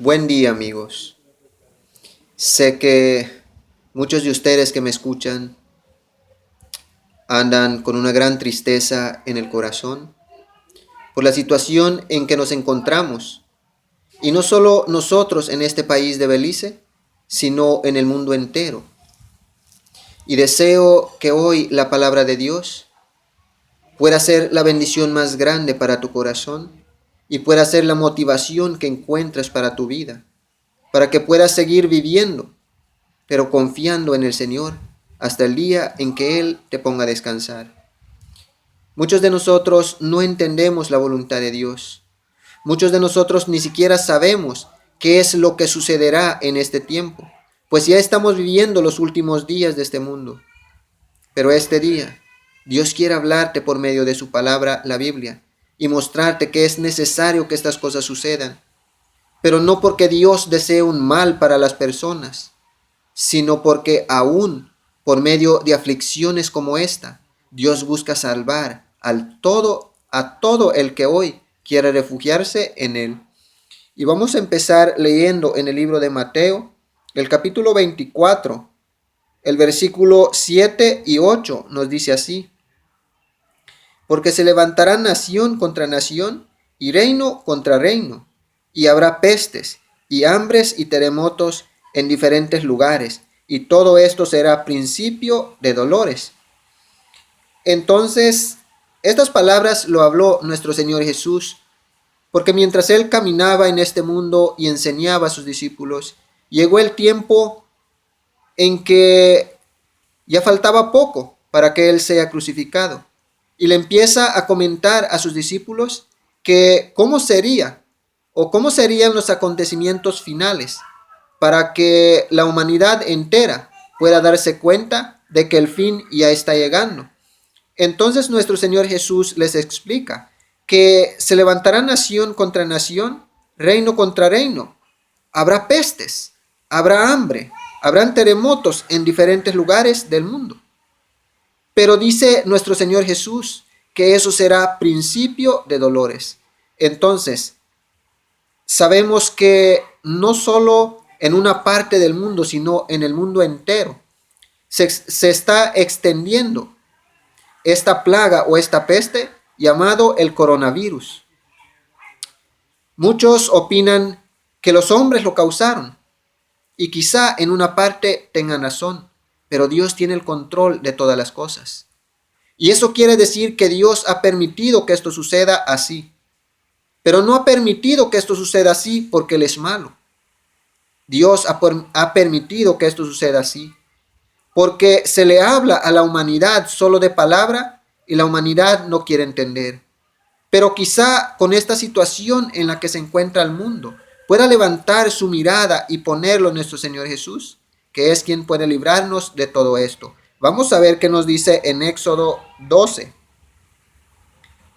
Buen día, amigos. Sé que muchos de ustedes que me escuchan andan con una gran tristeza en el corazón por la situación en que nos encontramos. Y no solo nosotros en este país de Belice, sino en el mundo entero. Y deseo que hoy la palabra de Dios pueda ser la bendición más grande para tu corazón y pueda ser la motivación que encuentres para tu vida, para que puedas seguir viviendo pero confiando en el Señor hasta el día en que Él te ponga a descansar. Muchos de nosotros no entendemos la voluntad de Dios. Muchos de nosotros ni siquiera sabemos qué es lo que sucederá en este tiempo, pues ya estamos viviendo los últimos días de este mundo. Pero este día, Dios quiere hablarte por medio de su palabra, la Biblia, y mostrarte que es necesario que estas cosas sucedan, pero no porque Dios desee un mal para las personas, sino porque aún por medio de aflicciones como esta, Dios busca salvar a todo el que hoy quiere refugiarse en Él. Y vamos a empezar leyendo en el libro de Mateo, el capítulo 24, el versículo 7 y 8 nos dice así: Porque se levantará nación contra nación y reino contra reino, y habrá pestes y hambres y terremotos en diferentes lugares, y todo esto será principio de dolores. Entonces, estas palabras lo habló nuestro Señor Jesús, porque mientras Él caminaba en este mundo y enseñaba a sus discípulos, llegó el tiempo en que ya faltaba poco para que Él sea crucificado. Y le empieza a comentar a sus discípulos que cómo sería o cómo serían los acontecimientos finales para que la humanidad entera pueda darse cuenta de que el fin ya está llegando. Entonces nuestro Señor Jesús les explica que se levantará nación contra nación, reino contra reino. Habrá pestes, habrá hambre, habrán terremotos en diferentes lugares del mundo. Pero dice nuestro Señor Jesús que eso será principio de dolores. Entonces, sabemos que no solo en una parte del mundo, sino en el mundo entero, se está extendiendo esta plaga o esta peste llamado el coronavirus. Muchos opinan que los hombres lo causaron y quizá en una parte tengan razón, pero Dios tiene el control de todas las cosas. Y eso quiere decir que Dios ha permitido que esto suceda así. Pero no ha permitido que esto suceda así porque Él es malo. Dios ha permitido que esto suceda así porque se le habla a la humanidad solo de palabra y la humanidad no quiere entender. Pero quizá con esta situación en la que se encuentra el mundo, pueda levantar su mirada y ponerlo en nuestro Señor Jesús, que es quien puede librarnos de todo esto. Vamos a ver qué nos dice en Éxodo 12.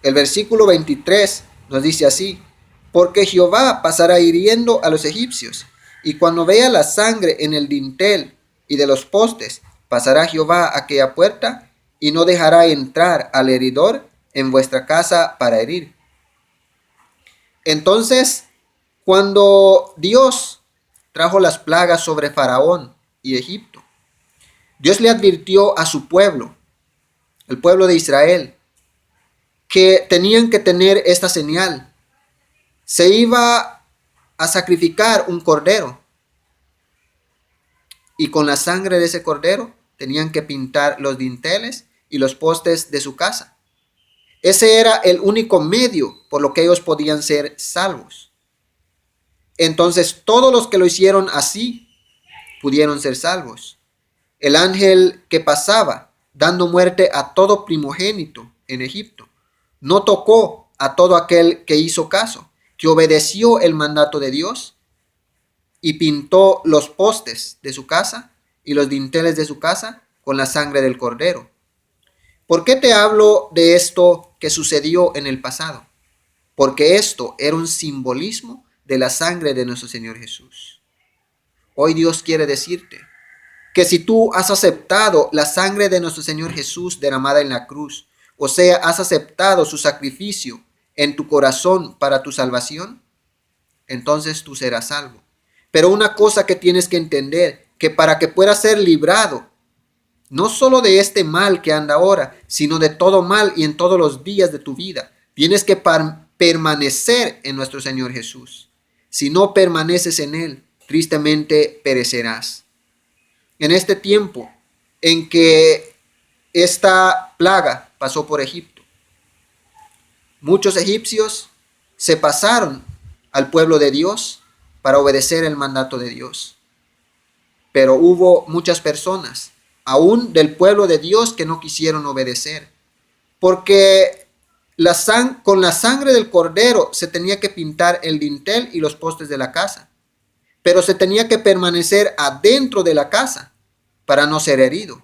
El versículo 23 nos dice así: Porque Jehová pasará hiriendo a los egipcios, y cuando vea la sangre en el dintel y de los postes, pasará Jehová a aquella puerta, y no dejará entrar al heridor en vuestra casa para herir. Entonces, cuando Dios trajo las plagas sobre Faraón y Egipto, Dios le advirtió a su pueblo, el pueblo de Israel, que tenían que tener esta señal. Se iba a sacrificar un cordero y con la sangre de ese cordero tenían que pintar los dinteles y los postes de su casa. Ese era el único medio por lo que ellos podían ser salvos. Entonces todos los que lo hicieron así pudieron ser salvos. El ángel que pasaba dando muerte a todo primogénito en Egipto no tocó a todo aquel que hizo caso, que obedeció el mandato de Dios y pintó los postes de su casa y los dinteles de su casa con la sangre del cordero. ¿Por qué te hablo de esto que sucedió en el pasado? Porque esto era un simbolismo de la sangre de nuestro Señor Jesús. Hoy Dios quiere decirte que si tú has aceptado la sangre de nuestro Señor Jesús derramada en la cruz, o sea, has aceptado su sacrificio en tu corazón para tu salvación, entonces tú serás salvo. Pero una cosa que tienes que entender, que para que puedas ser librado, no solo de este mal que anda ahora, sino de todo mal y en todos los días de tu vida, tienes que permanecer en nuestro Señor Jesús. Si no permaneces en Él, tristemente perecerás. En este tiempo en que esta plaga pasó por Egipto, muchos egipcios se pasaron al pueblo de Dios para obedecer el mandato de Dios. Pero hubo muchas personas, aún del pueblo de Dios, que no quisieron obedecer. Porque con la sangre del cordero se tenía que pintar el dintel y los postes de la casa. Pero se tenía que permanecer adentro de la casa para no ser herido.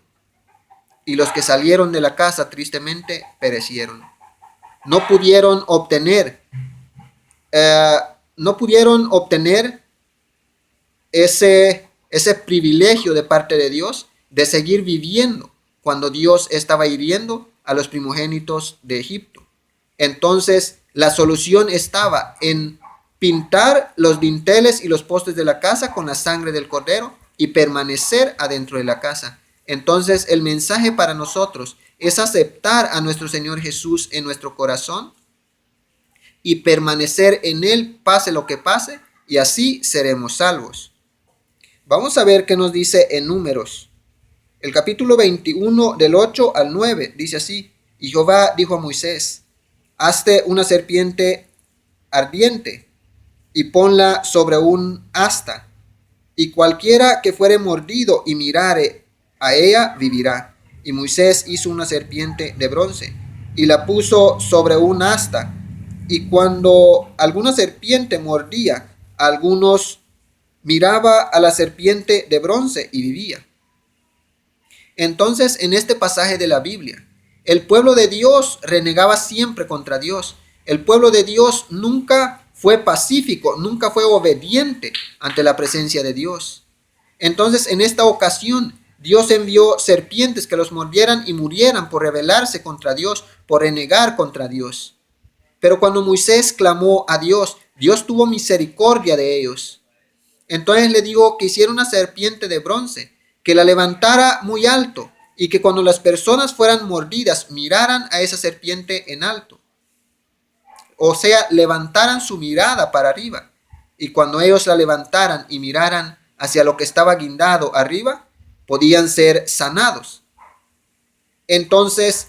Y los que salieron de la casa tristemente perecieron. No pudieron obtener, no pudieron obtener ese privilegio de parte de Dios de seguir viviendo cuando Dios estaba hiriendo a los primogénitos de Egipto. Entonces, la solución estaba en pintar los dinteles y los postes de la casa con la sangre del cordero y permanecer adentro de la casa. Entonces, el mensaje para nosotros es aceptar a nuestro Señor Jesús en nuestro corazón y permanecer en Él, pase lo que pase, y así seremos salvos. Vamos a ver qué nos dice en Números. El capítulo 21 del 8 al 9 dice así: y Jehová dijo a Moisés: hazte una serpiente ardiente y ponla sobre un asta, y cualquiera que fuere mordido y mirare a ella vivirá. Y Moisés hizo una serpiente de bronce y la puso sobre un asta, y cuando alguna serpiente mordía a algunos, miraba a la serpiente de bronce y vivía. Entonces, en este pasaje de la Biblia, el pueblo de Dios renegaba siempre contra Dios. El pueblo de Dios nunca fue pacífico, nunca fue obediente ante la presencia de Dios. Entonces, en esta ocasión, Dios envió serpientes que los mordieran y murieran por rebelarse contra Dios, por renegar contra Dios. Pero cuando Moisés clamó a Dios, Dios tuvo misericordia de ellos. Entonces le dijo que hiciera una serpiente de bronce, que la levantara muy alto y que cuando las personas fueran mordidas miraran a esa serpiente en alto. O sea, levantaran su mirada para arriba. Y cuando ellos la levantaran y miraran hacia lo que estaba guindado arriba, podían ser sanados. Entonces,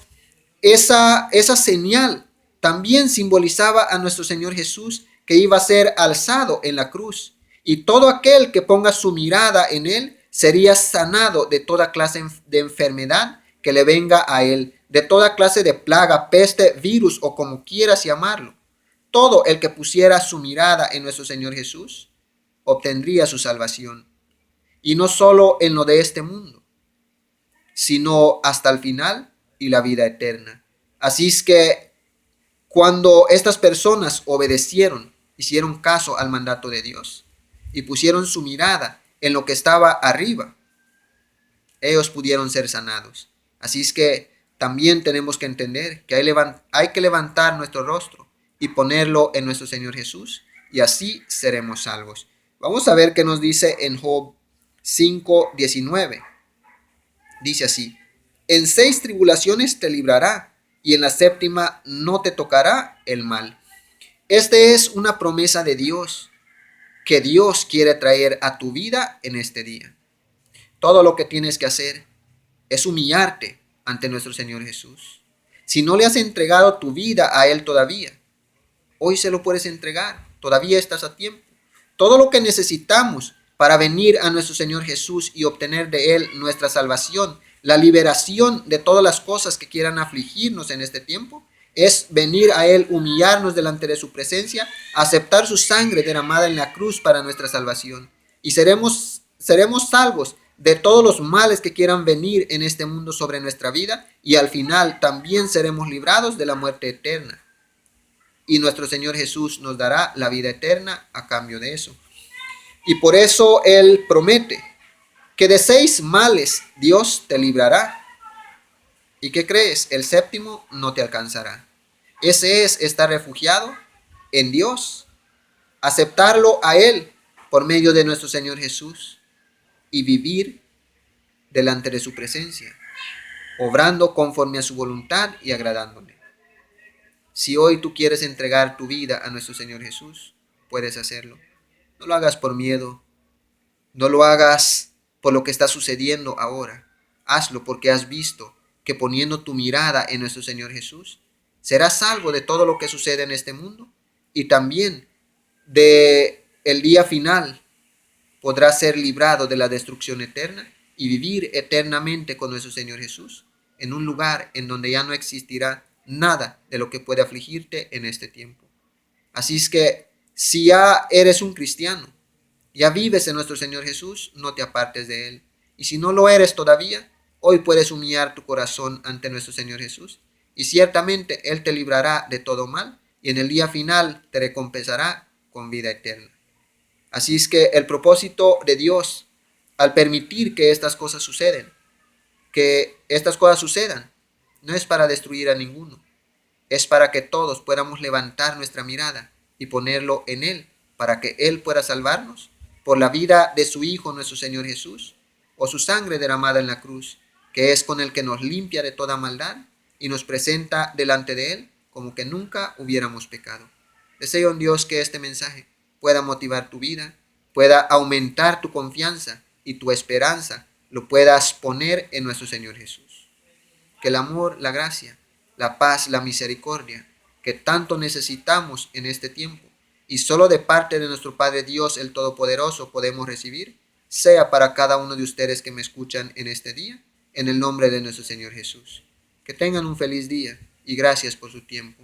esa señal también simbolizaba a nuestro Señor Jesús, que iba a ser alzado en la cruz. Y todo aquel que ponga su mirada en Él sería sanado de toda clase de enfermedad que le venga a Él, de toda clase de plaga, peste, virus o como quieras llamarlo. Todo el que pusiera su mirada en nuestro Señor Jesús obtendría su salvación. Y no solo en lo de este mundo, sino hasta el final y la vida eterna. Así es que cuando estas personas obedecieron, hicieron caso al mandato de Dios y pusieron su mirada en lo que estaba arriba, ellos pudieron ser sanados. Así es que también tenemos que entender que hay que levantar nuestro rostro y ponerlo en nuestro Señor Jesús, y así seremos salvos. Vamos a ver qué nos dice en Job 5:19. Dice así: en 6 tribulaciones te librará, y en la 7ª no te tocará el mal. Esta es una promesa de Dios que Dios quiere traer a tu vida en este día. Todo lo que tienes que hacer es humillarte ante nuestro Señor Jesús. Si no le has entregado tu vida a Él todavía, hoy se lo puedes entregar. Todavía estás a tiempo. Todo lo que necesitamos para venir a nuestro Señor Jesús y obtener de Él nuestra salvación, la liberación de todas las cosas que quieran afligirnos en este tiempo, es venir a Él, humillarnos delante de su presencia, aceptar su sangre derramada en la cruz para nuestra salvación. Y seremos salvos de todos los males que quieran venir en este mundo sobre nuestra vida, y al final también seremos librados de la muerte eterna. Y nuestro Señor Jesús nos dará la vida eterna a cambio de eso. Y por eso Él promete que de 6 males Dios te librará. ¿Y qué crees? El 7º no te alcanzará. Ese es estar refugiado en Dios aceptarlo a Él por medio de nuestro Señor Jesús y vivir delante de su presencia, obrando conforme a su voluntad y agradándole. Si hoy tú quieres entregar tu vida a nuestro Señor Jesús, puedes hacerlo. No lo hagas por miedo, no lo hagas por lo que está sucediendo ahora. Hazlo porque has visto que poniendo tu mirada en nuestro Señor Jesús, serás salvo de todo lo que sucede en este mundo y también de el día final podrás ser librado de la destrucción eterna y vivir eternamente con nuestro Señor Jesús en un lugar en donde ya no existirá nada de lo que puede afligirte en este tiempo. Así es que si ya eres un cristiano, ya vives en nuestro Señor Jesús, no te apartes de Él. Y si no lo eres todavía, hoy puedes humillar tu corazón ante nuestro Señor Jesús y ciertamente Él te librará de todo mal y en el día final te recompensará con vida eterna. Así es que el propósito de Dios al permitir que estas cosas sucedan, no es para destruir a ninguno, es para que todos podamos levantar nuestra mirada y ponerlo en Él, para que Él pueda salvarnos por la vida de su Hijo nuestro Señor Jesús, o su sangre derramada en la cruz, que es con el que nos limpia de toda maldad y nos presenta delante de Él como que nunca hubiéramos pecado. Deseo en Dios que este mensaje pueda motivar tu vida, pueda aumentar tu confianza y tu esperanza lo puedas poner en nuestro Señor Jesús. Que el amor, la gracia, la paz, la misericordia que tanto necesitamos en este tiempo y solo de parte de nuestro Padre Dios el Todopoderoso podemos recibir, sea para cada uno de ustedes que me escuchan en este día, en el nombre de nuestro Señor Jesús. Que tengan un feliz día y gracias por su tiempo.